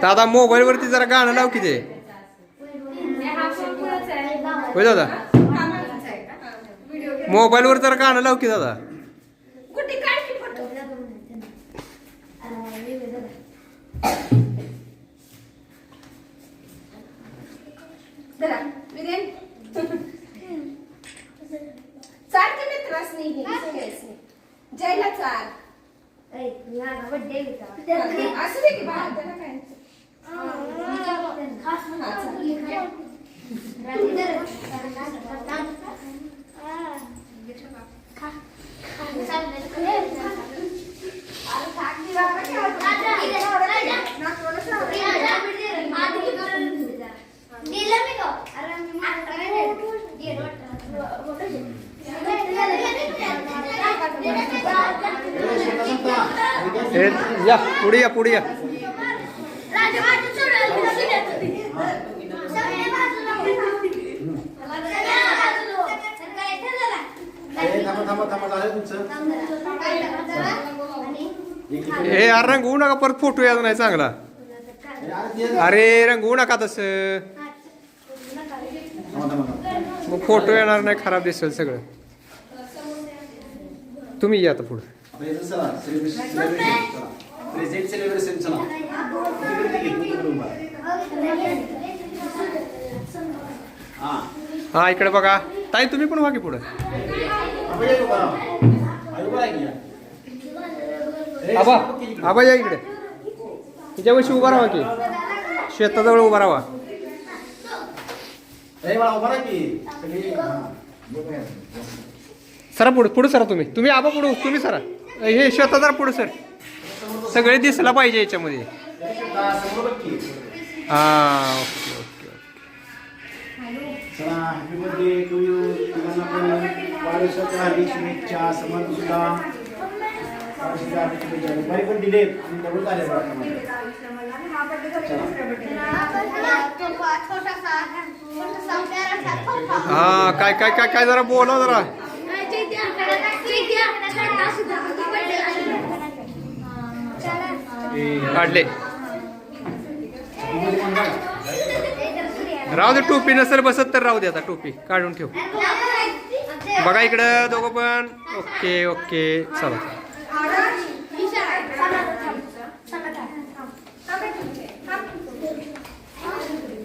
दादा मोबाईल वरती जरा गाणं लाव की ते. होय दादा मोबाईल वर जरा गाणं लाव की दादा. जयला चाल असं दे की बाहेर त्याला काय या पुढे या पुढे या. हे यार रंगवू नका परत फोटो यायला नाही चांगला. अरे रंगवू नका तसं मग फोटो येणार नाही खराब दिसेल सगळं. तुम्ही या आता पुढे. हा इकडे बघा ताई तुम्ही पण व्हा की पुढे. आबा आबा या इकडे. तिच्यापाशी उभा राहा की शेताजवळ उभा राहा. सरा पुढे पुढे सरा तुम्ही आबा पुढे तुम्ही सरा. हे शेता जरा पुढे सर सगळे दिसला पाहिजे याच्यामध्ये. हा ओके ओके चला हॅपी बर्थडे टू यू. तुम्हाला पण वाढदिवसाच्या हार्दिक शुभेच्छा. समर्थ सुद्धा वाढदिवसाच्या हार्दिक शुभेच्छा. दुपारी पण दिले आणि डबल झाले बघा. हा काय काय काय काय जरा बोला जरा. काढले राहू दे. टोपी नसेल बसत तर राहू दे. आता टोपी काढून ठेव. बघा इकडं दोघं पण. ओके ओके चला.